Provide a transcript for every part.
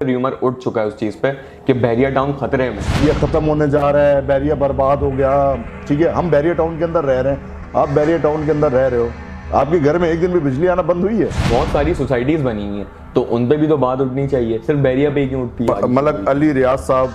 Rumour उठ चुका है उस चीज पे कि बैरिया टाउन खतरे में। ये खत्म होने जा रहा है, बैरिया बर्बाद हो गया। ठीक है, हम बैरिया टाउन के अंदर रह रहे हैं, आप बैरिया टाउन के अंदर रह रहे हो, आपके घर में एक दिन भी बिजली आना बंद हुई है? बहुत सारी सोसाइटीज बनी हुई हैं, तो उन पे भी तो बात उठनी चाहिए, सिर्फ बैरिया पे ही क्यों उठती है? मलक अली रियाज साहब,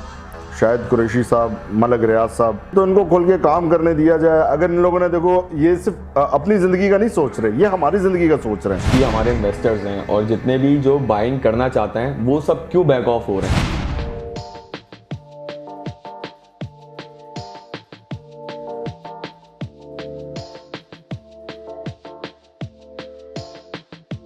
शायद कुरैशी साहब, मलक रियाज साहब, तो इनको खोल के काम करने दिया जाए। अगर इन लोगों ने, देखो, ये सिर्फ अपनी जिंदगी का नहीं सोच रहे, ये हमारी जिंदगी का सोच रहे हैं। ये हमारे इन्वेस्टर्स हैं और जितने भी जो बाइंग करना चाहते हैं वो सब क्यों बैक ऑफ हो रहे हैं?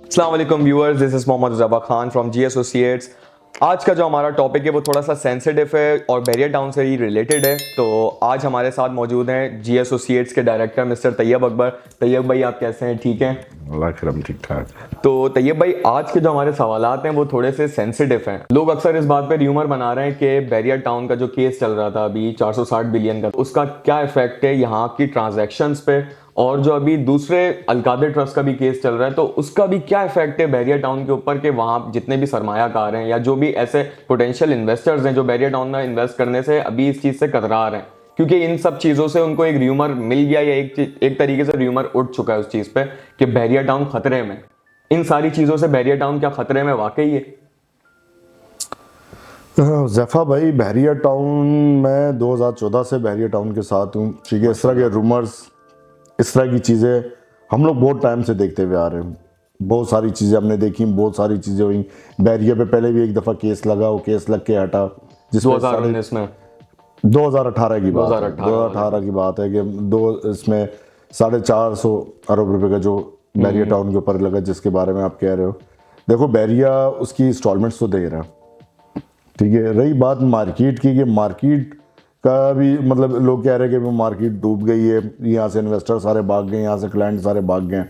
अस्सलाम वालेकुम viewers, this is Mohammad Raza Khan from G associates. आज का जो हमारा टॉपिक है वो थोड़ा सा सेंसिटिव है और बैरिया टाउन से ही रिलेटेड है। तो आज हमारे साथ मौजूद हैं जी एसोसिएट्स के डायरेक्टर मिस्टर तैयब अकबर। तैयब भाई, आप कैसे हैं? ठीक हैं? अल्लाह करम, ठीक ठाक। तो तैयब भाई, आज के जो हमारे सवालात हैं वो थोड़े से सेंसिटिव हैं। लोग अक्सर इस बात पे र्यूमर बना रहे हैं कि बैरिया टाउन का जो केस चल रहा था अभी 460 बिलियन का, उसका क्या इफेक्ट है यहाँ की ट्रांजैक्शंस पे, और जो अभी दूसरे अलकादर ट्रस्ट का भी केस चल रहा है तो उसका भी क्या इफेक्ट है बैरिया टाउन के ऊपर, कि वहाँ जितने भी सरमायाकार हैं या जो भी ऐसे पोटेंशियल इन्वेस्टर्स हैं जो बैरिया टाउन में इन्वेस्ट करने से अभी इस चीज़ से कतरा रहे हैं, क्योंकि इन सब चीज़ों से उनको एक र्यूमर मिल गया या एक तरीके से र्यूमर उठ चुका है उस चीज़ पे कि बैरिया टाउन खतरे में। इन सारी चीज़ों से बैरिया टाउन क्या खतरे में वाकई है? ज़फ़ा भाई, बैरिया टाउन, मैं 2014 से बैरिया टाउन के साथ हूँ। ठीक है, इस तरह के रूमर्स, इस तरह की चीज़ें हम लोग बहुत टाइम से देखते हुए आ रहे हैं। बहुत सारी चीज़ें हमने देखी, बहुत सारी चीज़ें हुई। बैरिया पे पहले भी एक दफ़ा केस लगा, वो केस लग के हटा, जिसमें 2019 में 2018 की बात है, 2018 की बात है कि इसमें 450 अरब रुपए का जो बैरिया टाउन के ऊपर लगा, जिसके बारे में आप कह रहे हो। देखो, बैरिया उसकी इंस्टॉलमेंट्स तो दे रहा, ठीक है। रही बात मार्केट की, कि मार्केट का भी मतलब लोग कह रहे हैं कि वो मार्केट डूब गई है, यहाँ से इन्वेस्टर सारे भाग गए, यहाँ से क्लाइंट सारे भाग गए।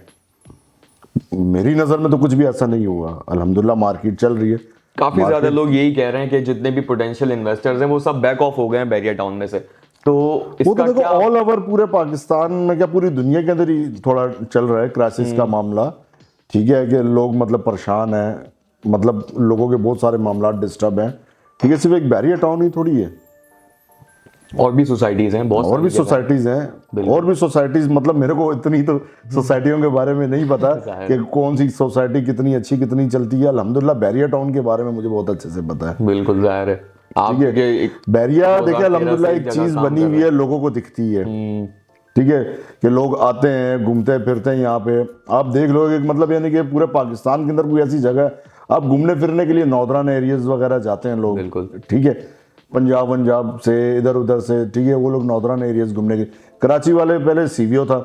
मेरी नज़र में तो कुछ भी ऐसा नहीं हुआ, अल्हम्दुलिल्लाह मार्केट चल रही है। काफी ज्यादा लोग यही कह रहे हैं कि जितने भी पोटेंशियल इन्वेस्टर्स हैं वो सब बैक ऑफ हो गए हैं बैरिया टाउन में से। तो वो तो इसका देखो क्या? ऑल ओवर पूरे पाकिस्तान में, क्या पूरी दुनिया के अंदर ही थोड़ा चल रहा है क्राइसिस का मामला। ठीक है, कि लोग मतलब परेशान हैं, मतलब लोगों के बहुत सारे मामला डिस्टर्ब हैं। ठीक है, सिर्फ एक बैरिया टाउन ही थोड़ी है, और भी सोसाइटीज हैं, बहुत और भी सोसाइटीज हैं, और भी सोसाइटीज। मतलब मेरे को इतनी तो सोसाइटियों के बारे में नहीं पता कि कौन सी सोसाइटी कितनी अच्छी कितनी चलती है। अल्हम्दुलिल्लाह बैरिया टाउन के बारे में मुझे बहुत अच्छे से पता है। बिल्कुल जाहिर है। आप बैरिया देखिए, अल्हम्दुलिल्लाह एक चीज बनी हुई है, लोगों को दिखती है। ठीक है, कि लोग आते हैं, घूमते फिरते हैं यहाँ पे। आप देख लो कि मतलब यानी कि पूरे पाकिस्तान के अंदर कोई ऐसी जगह है, आप घूमने फिरने के लिए नॉर्दर्न एरियाज वगैरह जाते हैं लोग। बिल्कुल, ठीक है, पंजाब से, इधर उधर से, ठीक है, वो लोग नॉर्दर्न एरियाज घूमने के। कराची वाले पहले सीवीओ था,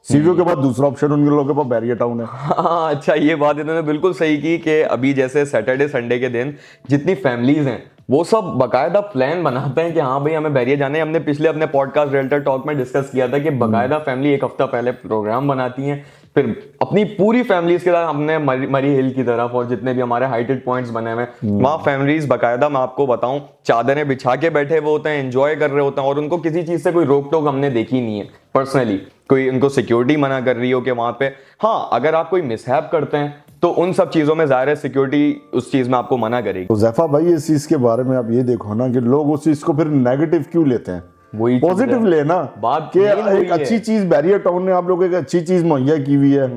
सीवीओ के बाद दूसरा ऑप्शन उन लोगों के पास बैरिया टाउन है। हाँ, अच्छा, ये बात इन्होंने बिल्कुल सही की कि अभी जैसे सैटरडे संडे के दिन जितनी फैमिलीज हैं वो सब बकायदा प्लान बनाते हैं कि हाँ भाई हमें बैरिया जाना है। हमने पिछले अपने पॉडकास्ट रियल्टर टॉक में डिस्कस किया था कि बकायदा फैमिली एक हफ्ता पहले प्रोग्राम बनाती हैं, फिर अपनी पूरी फैमिलीज के साथ हमने मरी हिल की तरफ और जितने भी हमारे हाइटेड पॉइंट्स बने हुए वहाँ फैमिलीज बकायदा, मैं आपको बताऊं, चादरें बिछा के बैठे हुए होते हैं, एंजॉय कर रहे होते हैं, और उनको किसी चीज से कोई रोक टोक हमने देखी नहीं है पर्सनली। कोई उनको सिक्योरिटी मना कर रही हो कि वहां पे, हाँ, अगर आप कोई मिसहैप करते हैं तो उन सब चीजों में जाहिर है सिक्योरिटी उस चीज में आपको मना करेगी। तो ज़फ़ा भाई, इस चीज के बारे में आप ये देखो ना कि लोग उस चीज को फिर नेगेटिव क्यों लेते हैं, वही पॉजिटिव लेना। बात कि main वही एक अच्छी चीज बैरिया टाउन ने आप लोगों को एक अच्छी चीज मुहैया की हुई है।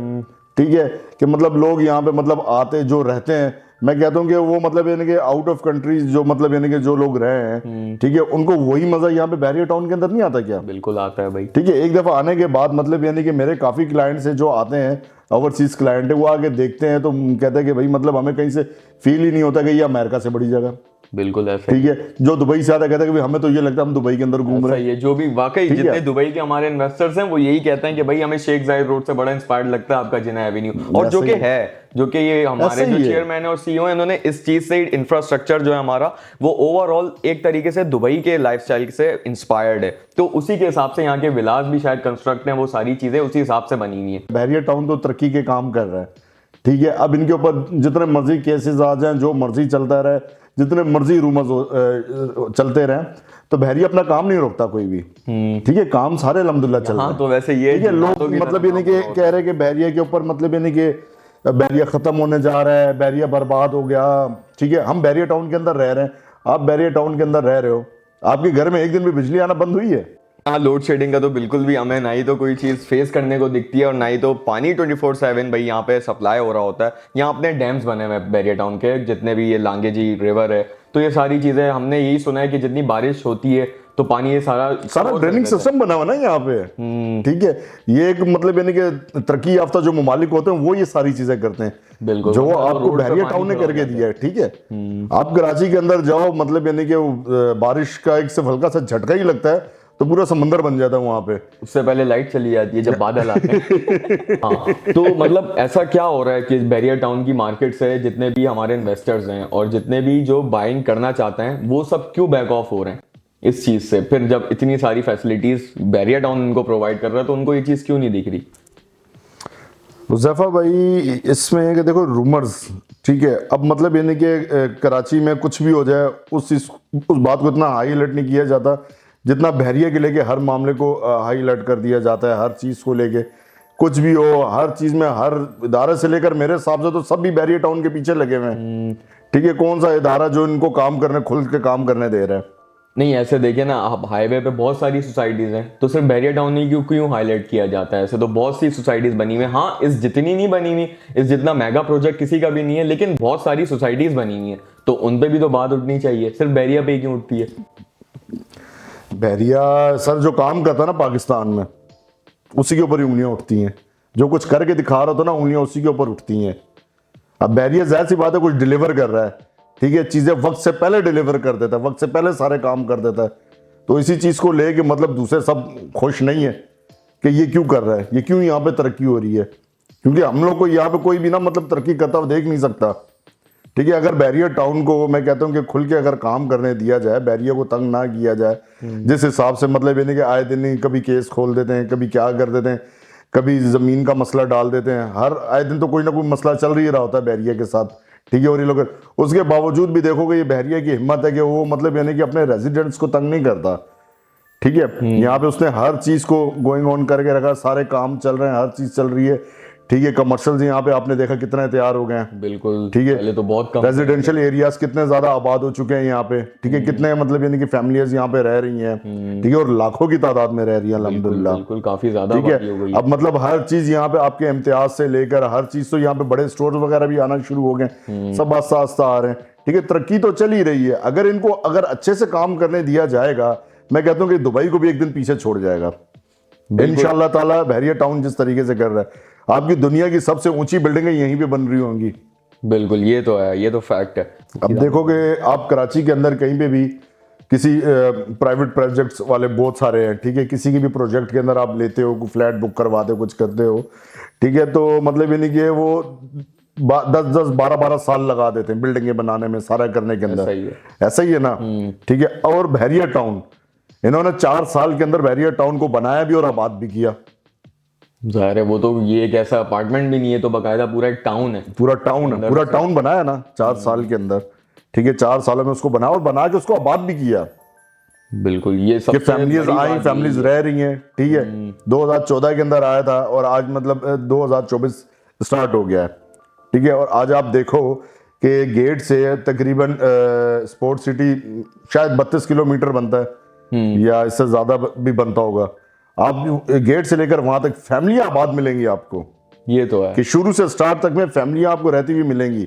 ठीक है, कि मतलब लोग यहाँ पे मतलब आते जो रहते हैं, मैं कहता हूँ कि वो मतलब यानी कि आउट ऑफ कंट्रीज जो मतलब यानी कि जो लोग रहे हैं, ठीक है, उनको वही मजा यहाँ पे बैरिया टाउन के अंदर नहीं आता क्या? बिल्कुल आता है भाई। ठीक है, एक दफा आने के बाद मतलब यानी कि मेरे काफी क्लाइंट्स हैं जो आते हैं, ओवरसीज क्लाइंट है, वो आके देखते हैं तो कहते हैं कि भाई मतलब हमें कहीं से फील ही नहीं होता कि ये अमेरिका से बड़ी जगह। बिल्कुल ऐसे। ठीक है, जो दुबई से आता कहता है कि हमें तो ये लगता है हम दुबई के अंदर घूम रहे हैं। ये जो भी वाकई जितने दुबई के हमारे इन्वेस्टर्स हैं वो यही कहते हैं कि भाई हमें शेख जायद रोड से बड़ा इंस्पायर्ड लगता है आपका जिना एवेन्यू, और जो कि है, जो कि ये हमारे जो चेयरमैन है और सीईओ है, इन्होंने इस चीज से इंफ्रास्ट्रक्चर जो है हमारा वो ओवरऑल एक तरीके से दुबई के लाइफस्टाइल से इंस्पायर्ड है, तो उसी के हिसाब से यहाँ के विलास भी शायद कंस्ट्रक्ट हैं, वो सारी चीजें उसी हिसाब से बनी हुई है। बैरिया टाउन तो तरक्की के काम कर रहा है। ठीक है, अब इनके ऊपर जितने मर्जी केसेस आ जाएं, जो मर्जी चलता रहे, जितने मर्जी रूमर्स चलते रहे, तो बैरिया अपना काम नहीं रोकता कोई भी। ठीक है, काम सारे अल्हम्दुलिल्लाह चल रहा है। तो वैसे ये लोग मतलब ये नहीं कि कह रहे कि बैरिया के ऊपर मतलब ये नहीं कि बैरिया खत्म होने जा रहा है, बैरिया बर्बाद हो गया, ठीक है। हम बैरिया टाउन के अंदर रह रहे हैं, आप बैरिया टाउन के अंदर रह रहे हो, आपके घर में एक दिन भी बिजली आना बंद हुई है? हाँ, लोड शेडिंग का तो बिल्कुल भी हमें ना ही तो कोई चीज़ फेस करने को दिखती है और ना ही तो पानी 24/7 भाई यहाँ पे सप्लाई हो रहा होता है। यहाँ अपने डैम्स बने हुए हैं बैरिया टाउन के, जितने भी ये लांगे जी रिवर है, तो ये सारी चीज़ें हमने यही सुना है कि जितनी बारिश होती है तो पानी ये सारा ड्रेनिंग सिस्टम बना हुआ ना यहाँ पे, ठीक है। ये एक मतलब यानी कि तरक्की याफ्ता जो ममालिक होते हैं वो ये सारी चीजें करते हैं, बिल्कुल, जो मतलब आपको रोड पे बैरिया पानी टाउन ने भरा करके जाता दिया है, ठीक है। आप कराची के अंदर जाओ, मतलब यानी कि बारिश का एक सिर्फ हल्का सा झटका ही लगता है तो पूरा समंदर बन जाता है वहां पे। उससे पहले लाइट चली जाती है जब बादल आते हैं। हाँ, तो मतलब ऐसा क्या हो रहा है कि बैरिया टाउन की मार्केट से जितने भी हमारे इन्वेस्टर्स हैं और जितने भी जो बाइंग करना चाहते हैं वो सब क्यों बैक ऑफ हो रहे हैं इस चीज से? फिर जब इतनी सारी फैसिलिटीज बैरिया टाउन उनको प्रोवाइड कर रहा है तो उनको ये चीज क्यों नहीं दिख रही? हुज़ैफा भाई, इसमें है कि देखो रूमर्स, ठीक है। अब मतलब यानी कि कराची में कुछ भी हो जाए उस बात को इतना हाई अलर्ट नहीं किया जाता जितना बहरिया के लेके हर मामले को हाई अलर्ट कर दिया जाता है। हर चीज़ को लेके कुछ भी हो, हर चीज़ में, हर इदारे से लेकर मेरे हिसाब से तो सब भी बैरिया टाउन के पीछे लगे हुए हैं, ठीक है। कौन सा इदारा जो इनको काम करने, खुल के काम करने दे रहा है? नहीं, ऐसे देखिए ना, आप हाईवे पे बहुत सारी सोसाइटीज हैं, तो सिर्फ बैरिया टाउन ही क्यों क्यों हाईलाइट किया जाता है? ऐसे तो बहुत सी सोसाइटीज बनी हुई हैं। हाँ, इस जितनी नहीं बनी हुई, इस जितना मेगा प्रोजेक्ट किसी का भी नहीं है, लेकिन बहुत सारी सोसाइटीज बनी हुई हैं, तो उन पे भी तो बात उठनी चाहिए। सिर्फ बैरिया पे ही क्यों उठती है? बहरिया सर जो काम करता है ना पाकिस्तान में, उसी के ऊपर ही उंगलियां उठती हैं। जो कुछ करके दिखा रहा था ना, उंगलियां उसी के ऊपर उठती हैं। अब बहरिया जाहिर सी बात है कुछ डिलीवर कर रहा है, ठीक है, चीजें वक्त से पहले डिलीवर कर देता है, वक्त से पहले सारे काम कर देता है। तो इसी चीज को लेके मतलब दूसरे सब खुश नहीं है कि ये क्यों कर रहा है, ये क्यों यहाँ पे तरक्की हो रही है, क्योंकि हम लोग को यहाँ पे कोई भी ना मतलब तरक्की करता हुआ देख नहीं सकता, ठीक है। अगर बैरिया टाउन को मैं कहता हूँ कि खुल के अगर काम करने दिया जाए, बैरिया को तंग ना किया जाए, जिस हिसाब से मतलब यानी कि आए दिन ही कभी केस खोल देते हैं, कभी क्या कर देते हैं, कभी जमीन का मसला डाल देते हैं, हर आए दिन तो कोई ना कोई मसला चल ही रहा होता है बैरिया के साथ, ठीक है। और ये लोग उसके बावजूद भी देखोगे ये बहरिया की हिम्मत है कि वो मतलब यानी कि अपने रेजिडेंट्स को तंग नहीं करता, ठीक है। यहाँ पे उसने हर चीज को गोइंग ऑन करके रखा, सारे काम चल रहे हैं, हर चीज चल रही है, ठीक है। कमर्शियल्स यहाँ पे आपने देखा कितने तैयार हो गए हैं, बिल्कुल, ठीक है। पहले तो बहुत कम। रेजिडेंशियल एरियाज कितने ज्यादा आबाद हो चुके हैं यहाँ पे, ठीक है। कितने मतलब यानी कि फैमिलीज यहाँ पे रह रही हैं, ठीक है, और लाखों की तादाद में रह रही है अल्हम्दुलिल्लाह, बिल्कुल, काफी ज्यादा ठीक आबादी हो है। गई। अब मतलब हर चीज यहाँ पे आपके इम्तियाज से लेकर हर चीज, तो यहाँ पे बड़े स्टोर वगैरह भी आना शुरू हो गए, सब आस्ता आस्ता आ रहे हैं, ठीक है। तरक्की तो चल ही रही है। अगर इनको अगर अच्छे से काम करने दिया जाएगा, मैं कहता हूँ कि दुबई को भी एक दिन पीछे छोड़ जाएगा इंशाअल्लाह ताला। बहरिया टाउन जिस तरीके से कर रहा है, आपकी दुनिया की सबसे ऊंची बिल्डिंगें यहीं पे बन रही होंगी। बिल्कुल, ये तो है, ये तो फैक्ट है। अब देखोगे आप कराची के अंदर कहीं पे भी किसी प्राइवेट प्रोजेक्ट्स वाले बहुत सारे हैं, ठीक है। किसी की भी प्रोजेक्ट के अंदर आप लेते हो, फ्लैट बुक करवाते हो, कुछ करते हो, ठीक है, तो मतलब ये नहीं कि वो 10-10 12-12 साल लगा देते हैं बिल्डिंगें बनाने में, सारा करने के अंदर। ऐसा ही है ना, ठीक है। और बहरिया टाउन इन्होंने 4 साल के अंदर बहरिया टाउन को बनाया भी और आबाद भी किया। जाहिर है, वो तो ये एक ऐसा अपार्टमेंट भी नहीं है, तो बकायदा पूरा एक टाउन है, पूरा टाउन बनाया ना 4 साल के अंदर, ठीक है। 4 सालों में उसको बनाया और बना के उसको आबाद भी किया। बिल्कुल, ये सब फैमिलीज आई, फैमिलीज रह रही हैं, ठीक है। 2014 के अंदर आया था और आज मतलब 2024 स्टार्ट हो गया है, ठीक है। और आज आप देखो कि गेट से तकरीबन स्पोर्ट सिटी शायद 32 किलोमीटर बनता है या इससे ज्यादा भी बनता होगा। आप गेट से लेकर वहां तक फैमिलियां आबाद मिलेंगी आपको, ये तो है कि शुरू से स्टार्ट तक में फैमिलियां आपको रहती हुई मिलेंगी,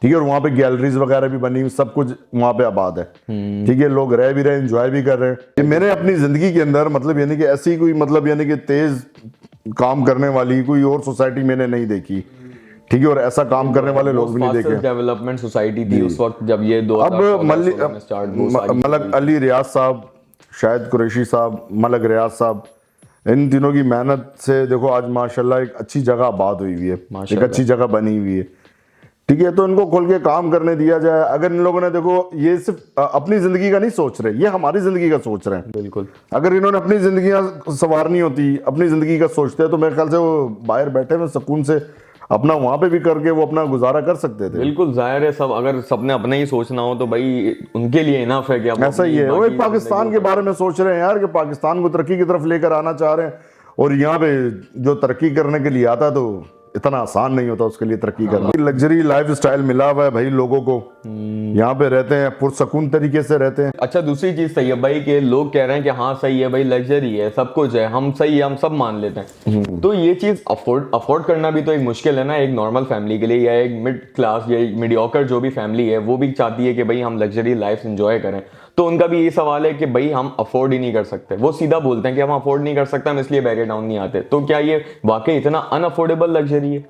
ठीक है। और वहां पे गैलरीज वगैरह भी बनी हुई, सब कुछ वहां पे आबाद है, ठीक है। लोग रह भी रहे हैं, एंजॉय भी कर रहे हैं। ये मैंने अपनी जिंदगी के अंदर मतलब यानी कि ऐसी कोई मतलब यानी कि तेज काम करने वाली कोई और सोसाइटी मैंने नहीं देखी, ठीक है। और ऐसा काम करने वाले लोग भी नहीं देखे। डेवलपमेंट सोसाइटी थी उस वक्त जब ये अब मलक अली रियाज साहब, शायद कुरैशी साहब, मलक रियाज साहब, इन दिनों की मेहनत से देखो आज माशाल्लाह एक अच्छी जगह आबाद हुई हुई है, एक अच्छी जगह बनी हुई है, ठीक है। तो इनको खोल के काम करने दिया जाए। अगर इन लोगों ने देखो ये सिर्फ अपनी जिंदगी का नहीं सोच रहे, ये हमारी जिंदगी का सोच रहे हैं। बिल्कुल, अगर इन्होंने अपनी जिंदगी संवारनी होती, अपनी जिंदगी का सोचते हैं, तो मेरे ख्याल से वो बाहर बैठे हुए सुकून से अपना वहां पे भी करके वो अपना गुजारा कर सकते थे। बिल्कुल, जाहिर है, सब अगर सबने अपने ही सोचना हो तो भाई उनके लिए इनफ है कि ऐसा ही है। वो एक पाकिस्तान के बारे में सोच रहे हैं यार, कि पाकिस्तान को तरक्की की तरफ लेकर आना चाह रहे हैं, और यहाँ पे जो तरक्की करने के लिए आता तो इतना आसान नहीं होता उसके लिए तरक्की करना। लग्जरी लाइफ स्टाइल मिला हुआ है भाई लोगों को, यहाँ पे रहते हैं पुरसकून तरीके से रहते हैं। अच्छा, दूसरी चीज सही है भाई कि लोग कह रहे हैं कि हाँ सही है भाई, लग्जरी है, सब कुछ है, हम सही है, हम सब मान लेते हैं। तो ये चीज अफोर्ड करना भी तो एक मुश्किल है ना, एक नॉर्मल फैमिली के लिए या एक मिड क्लास या मीडियोकर जो भी फैमिली है वो भी चाहती है कि भाई हम लग्जरी लाइफ एंजॉय करें। तो उनका भी ये सवाल है कि भाई हम अफोर्ड ही नहीं कर सकते, वो सीधा बोलते हैं कि हम अफोर्ड नहीं कर सकते, हम इसलिए बैरियर टाउन नहीं आते। तो क्या ये वाकई इतना अनअफोर्डेबल लग्जरी है?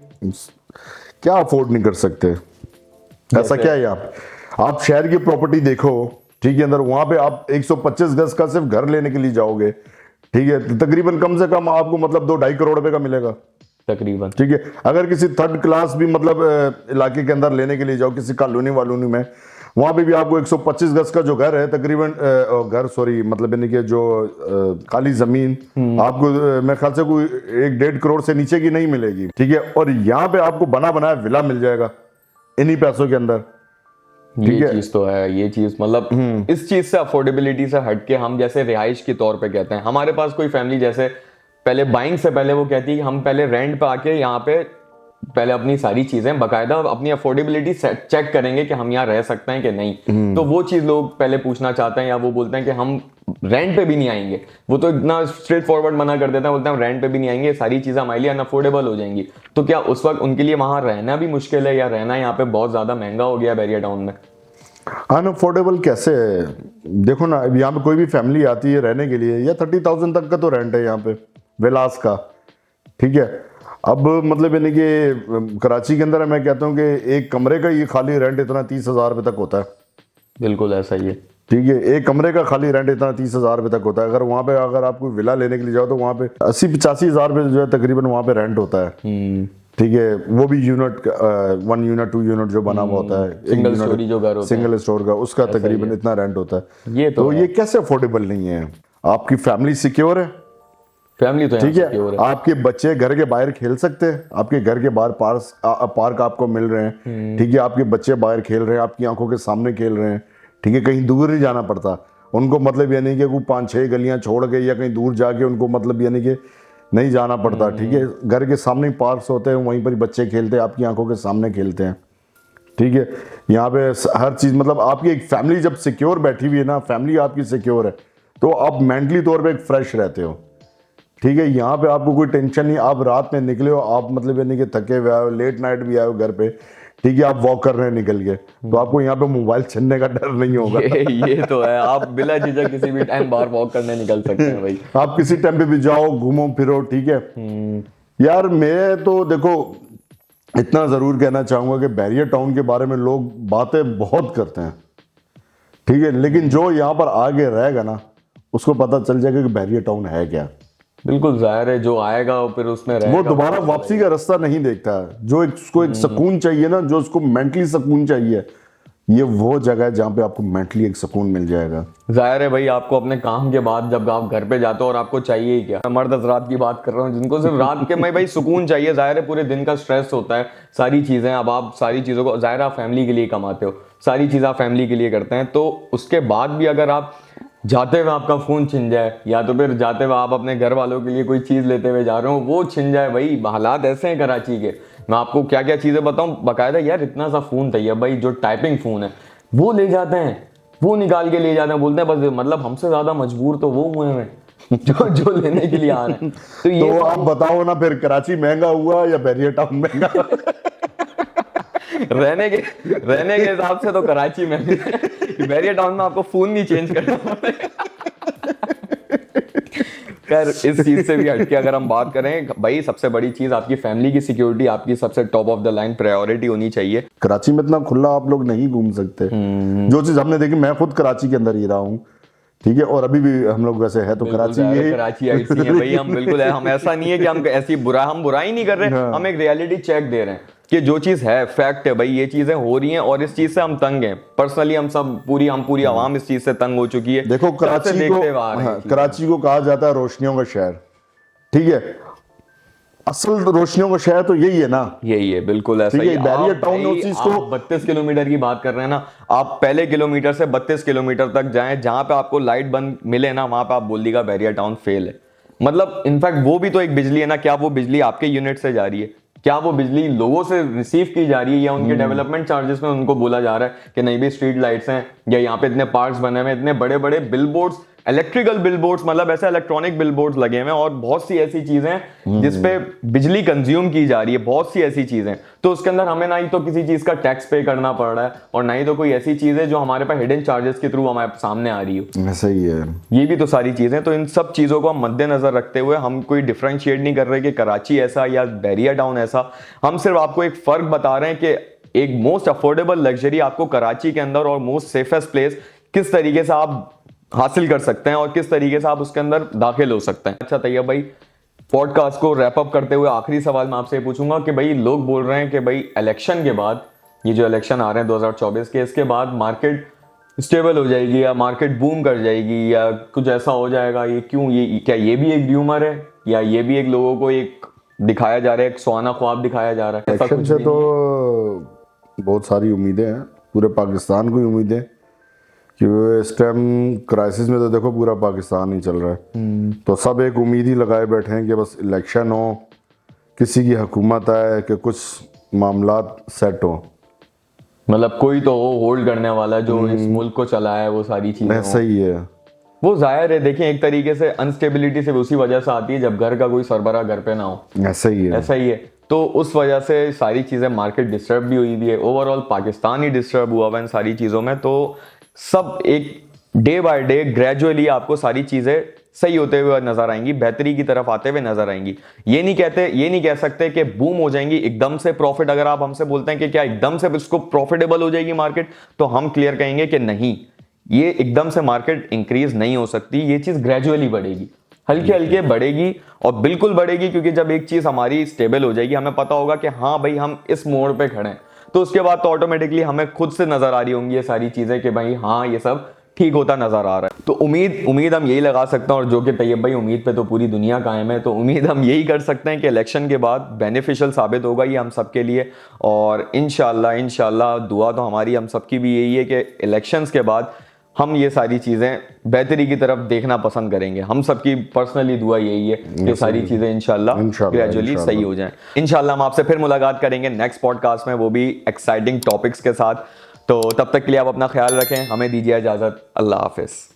क्या अफोर्ड नहीं कर सकते, ऐसा क्या है? आप शहर की प्रॉपर्टी देखो, ठीक है, अंदर वहां पे आप 125 गज का सिर्फ घर लेने के लिए जाओगे, ठीक है, तो तकरीबन कम से कम आपको मतलब 2-2.5 करोड़ रुपए का मिलेगा तकरीबन, ठीक है। अगर किसी थर्ड क्लास भी मतलब इलाके के अंदर लेने के लिए जाओ, किसी कॉलोनी वालोनी में, वहां पे भी आपको 125 गज का जो घर है तकरीबन मतलब यानी कि जो खाली जमीन आपको मेरे ख्याल से कोई 1-1.5 करोड़ से नीचे की नहीं मिलेगी, ठीक है। और यहाँ पे आपको बना बनाया विला मिल जाएगा इन्हीं पैसों के अंदर। ये चीज तो है, ये चीज मतलब इस चीज से अफोर्डेबिलिटी से हटके हम जैसे रिहाइश के तौर पे कहते हैं, हमारे पास कोई फैमिली जैसे पहले बाइंग से पहले वो कहती है कि हम पहले रेंट पे आके यहाँ पे पहले अपनी सारी चीजें बकायदा अपनी अफोर्डेबिलिटी चेक करेंगे कि हम यहाँ रह सकते हैं कि नहीं। तो वो चीज लोग पहले पूछना चाहते हैं, या वो बोलते हैं कि हम रेंट पे भी नहीं आएंगे। वो तो इतना स्ट्रेट फॉरवर्ड मना कर देते हैं, बोलते हैं हम रेंट पे भी नहीं आएंगे, सारी चीजें हमारे लिए अनअफोर्डेबल हो जाएंगी। तो क्या उस वक्त उनके लिए वहां रहना भी मुश्किल है, या रहना यहाँ पे बहुत ज्यादा महंगा हो गया बैरियर टाउन में? अनअफोर्डेबल कैसे है? देखो ना, अब यहाँ पे कोई भी फैमिली आती है रहने के लिए, या 30,000 तक का तो रेंट है यहाँ पे विलास का, ठीक है। अब मतलब यानी कि कराची के अंदर मैं कहता हूँ कि एक कमरे का ये खाली रेंट इतना 30,000 रुपये तक होता है। बिल्कुल ऐसा ही है, ठीक है, एक कमरे का खाली रेंट इतना 30,000 रुपये तक होता है। अगर वहाँ पे अगर आप कोई विला लेने के लिए जाओ तो वहाँ पे 80-85 हज़ार रुपये जो है तकरीबन वहाँ पे रेंट होता है, ठीक है। वो भी यूनिट 1 यूनिट 2 यूनिट जो बना हुआ होता है, सिंगल स्टोरी जो घर होता है, सिंगल स्टोर का, उसका तकरीबन इतना रेंट होता है। ये तो ये कैसे अफोर्डेबल नहीं है? आपकी फैमिली सिक्योर है, फैमिली तो ठीक है, आपके बच्चे घर के बाहर खेल सकते हैं, आपके घर के बाहर पार्क आपको मिल रहे हैं, ठीक है, आपके बच्चे बाहर खेल रहे हैं, आपकी आंखों के सामने खेल रहे हैं, ठीक है, कहीं दूर नहीं जाना पड़ता उनको, मतलब यानी कि कोई 5-6 गलियां छोड़ के या कहीं दूर जाके उनको मतलब यानी कि नहीं जाना पड़ता, ठीक है। घर के सामने पार्क्स होते हैं, वहीं पर बच्चे खेलते हैं, आपकी आंखों के सामने खेलते हैं, ठीक है। यहाँ पे हर चीज़ मतलब आपकी एक फैमिली जब सिक्योर बैठी हुई है ना, फैमिली आपकी सिक्योर है, तो आप मेंटली तौर पे एक फ्रेश रहते हो, ठीक है। यहाँ पे आपको कोई टेंशन नहीं, आप रात में निकले हो, आप मतलब यानी कि थके हुए आए हो, लेट नाइट भी आए हो घर पे, ठीक है, आप वॉक कर रहे हैं निकल के, तो आपको यहाँ पे मोबाइल छीनने का डर नहीं होगा। ये तो है, आप बिना झिझक किसी भी टाइम बाहर वॉक करने निकल सकते हैं भाई। आप किसी टाइम पे भी जाओ, घूमो फिरो, ठीक है। यार मैं तो देखो इतना जरूर कहना चाहूंगा कि बैरियर टाउन के बारे में लोग बातें बहुत करते हैं, ठीक है, लेकिन जो यहाँ पर आगे रहेगा ना उसको पता चल जाएगा कि बैरियर टाउन है क्या। बिल्कुल जाहिर है, जो आएगा फिर उसमें रहेगा, वो दोबारा वापसी का रास्ता नहीं देखता। जो उसको एक सुकून चाहिए ना, जो उसको मेंटली सुकून चाहिए, ये वो जगह है जहाँ पे आपको मेंटली एक सुकून मिल जाएगा। जाहिर है भाई, आपको अपने काम के बाद जब आप घर पे जाते हो और आपको चाहिए ही क्या, मैं मर्द हजरात की बात कर रहा हूँ जिनको सिर्फ रात के में भाई सुकून चाहिए। जाहिर है पूरे दिन का स्ट्रेस होता है, सारी चीजें, अब आप सारी चीजों को, जाहिर आप फैमिली के लिए कमाते हो, सारी चीजें आप फैमिली के लिए करते हैं, तो उसके बाद भी अगर आप जाते हुए आपका फोन छिन जाए, या तो फिर जाते हुए आप अपने घर वालों के लिए कोई चीज लेते हुए जा रहे हो वो छिन जाए, भाई हालात ऐसे हैं कराची के, मैं आपको क्या क्या चीजें बताऊं बकायदा। यार इतना सा फोन था भाई, जो टाइपिंग फोन है वो ले जाते हैं, वो निकाल के ले जाते हैं, बोलते हैं बस मतलब हमसे ज्यादा मजबूर तो वो हुए हैं जो लेने के लिए आ रहे हैं। तो ये तो आप बताओ ना, फिर कराची महंगा हुआ या बैरियर टाउन महंगा? रहने के हिसाब से तो कराची में, बैरियर टाउन में आपको फोन नहीं चेंज करना पड़ेगा। खैर इस चीज से भी हटके अगर हम बात करें भाई, सबसे बड़ी चीज आपकी फैमिली की सिक्योरिटी आपकी सबसे top of the line priority होनी चाहिए। कराची में इतना खुला आप लोग नहीं घूम सकते। जो चीज हमने देखी, मैं खुद कराची के अंदर ही रहा हूँ, ठीक है, और अभी भी हम लोग वैसे है तो कराची ऐसी है भाई, हम बिल्कुल है, हम ऐसा नहीं है कि हम ऐसी हम बुराई नहीं कर रहे, हम एक रियलिटी चेक दे रहे हैं कि जो चीज है फैक्ट है भाई, ये चीजें हो रही हैं और इस चीज से हम तंग हैं। पर्सनली हम पूरी आवाम इस चीज से तंग हो चुकी है। देखो कराची को कहा जाता है रोशनियों का शहर, ठीक है, असल रोशनियों का शहर तो यही है ना, यही है, बिल्कुल ऐसा ही है। बैरियर टाउन उस चीज को 32 किलोमीटर की बात कर रहे हैं ना, आप पहले किलोमीटर से 32 किलोमीटर तक जाएं, जहां पे आपको लाइट बंद मिले ना, वहां पे आप बोल देगा बैरियर टाउन फेल है। मतलब इनफैक्ट वो भी तो एक बिजली है ना, क्या वो बिजली आपके यूनिट से जा रही है? क्या वो बिजली लोगों से रिसीव की जा रही है या उनके डेवलपमेंट चार्जेस में उनको बोला जा रहा है कि नहीं भी स्ट्रीट लाइट्स हैं या यहाँ पे इतने पार्क्स बने हुए हैं, इतने बड़े बड़े बिलबोर्ड्स, इलेक्ट्रिकल बिलबोर्ड्स, मतलब ऐसे इलेक्ट्रॉनिक बिलबोर्ड्स लगे हुए हैं और बहुत सी ऐसी चीजें हैं जिसपे बिजली कंज्यूम की जा रही है, बहुत सी ऐसी चीजें, तो उसके अंदर हमें ना ही तो किसी चीज का टैक्स पे करना पड़ रहा है और ना ही तो कोई ऐसी चीज है जो हमारे पास हिडन चार्जेस के थ्रू हमारे सामने आ रही हो। ऐसा ही है, ये भी तो सारी चीजें, तो इन सब चीजों को हम मद्देनजर रखते हुए हम कोई डिफरेंशिएट नहीं कर रहे कि कराची ऐसा या बैरिया टाउन ऐसा, हम सिर्फ आपको एक फर्क बता रहे हैं कि एक मोस्ट अफोर्डेबल लग्जरी आपको कराची के अंदर और मोस्ट सेफेस्ट प्लेस किस तरीके से आप हासिल कर सकते हैं और किस तरीके से आप उसके अंदर दाखिल हो सकते हैं। अच्छा तैयब भाई, पॉडकास्ट को रैप अप करते हुए आखिरी सवाल मैं आपसे पूछूंगा कि भाई लोग बोल रहे हैं कि भाई इलेक्शन के बाद, ये जो इलेक्शन आ रहे हैं 2024 के, इसके बाद मार्केट स्टेबल हो जाएगी या मार्केट बूम कर जाएगी या कुछ ऐसा हो जाएगा, ये क्यों, ये क्या ये भी एक र्यूमर है या ये भी एक लोगों को एक दिखाया जा रहा है, एक सुहाना ख्वाब दिखाया जा रहा है? ऐसा इलेक्शन कुछ से भी तो बहुत सारी उम्मीदें हैं, पूरे पाकिस्तान को उम्मीदें कि इस टाइम क्राइसिस में तो देखो पूरा पाकिस्तान ही चल रहा है, तो सब एक उम्मीद ही लगाए बैठे हैं कि बस इलेक्शन हो, किसी की हुकूमत आए, कि कुछ मामलात सेट हो, मतलब कोई तो हो होल्ड करने वाला जो इस मुल्क को चलाए, वो सारी चीजें ऐसा ही है। वो जाहिर है, देखिए एक तरीके से अनस्टेबिलिटी से उसी वजह से आती है जब घर का कोई सरबराह घर पे ना हो, ऐसा ही है, ऐसा ही है। तो उस वजह से सारी चीजें, मार्केट डिस्टर्ब भी हुई भी है, ओवरऑल पाकिस्तान ही डिस्टर्ब हुआ हुआ इन सारी चीजों में। तो सब एक डे बाय डे ग्रेजुअली आपको सारी चीजें सही होते हुए नजर आएंगी, बेहतरी की तरफ आते हुए नजर आएंगी। ये नहीं कह सकते कि बूम हो जाएंगी एकदम से प्रॉफिट। अगर आप हमसे बोलते हैं कि क्या एकदम से इसको प्रॉफिटेबल हो जाएगी मार्केट, तो हम क्लियर कहेंगे कि नहीं, ये एकदम से मार्केट इंक्रीज नहीं हो सकती, ये चीज ग्रेजुअली बढ़ेगी, हल्के हल्के बढ़ेगी और बिल्कुल बढ़ेगी, क्योंकि जब एक चीज हमारी स्टेबल हो जाएगी, हमें पता होगा कि हाँ भाई हम इस मोड़ पे खड़े हैं, तो उसके बाद तो ऑटोमेटिकली हमें खुद से नजर आ रही होंगी ये सारी चीजें कि भाई हाँ ये सब ठीक होता नजर आ रहा है। तो उम्मीद हम यही लगा सकते हैं, और जो कि तैयब भाई उम्मीद पे तो पूरी दुनिया कायम है, तो उम्मीद हम यही कर सकते हैं कि इलेक्शन के बाद बेनिफिशियल साबित होगा ये हम सबके लिए। और इंशाल्लाह दुआ तो हमारी हम सबकी भी यही है कि इलेक्शंस के बाद हम ये सारी चीज़ें बेहतरी की तरफ देखना पसंद करेंगे। हम सबकी पर्सनली दुआ यही है कि सारी चीज़ें इंशाल्लाह ग्रेजुअली सही हो जाएं। इंशाल्लाह हम आपसे फिर मुलाकात करेंगे नेक्स्ट पॉडकास्ट में, वो भी एक्साइटिंग टॉपिक्स के साथ। तो तब तक के लिए आप अपना ख्याल रखें, हमें दीजिए इजाज़त, अल्लाह हाफिज़।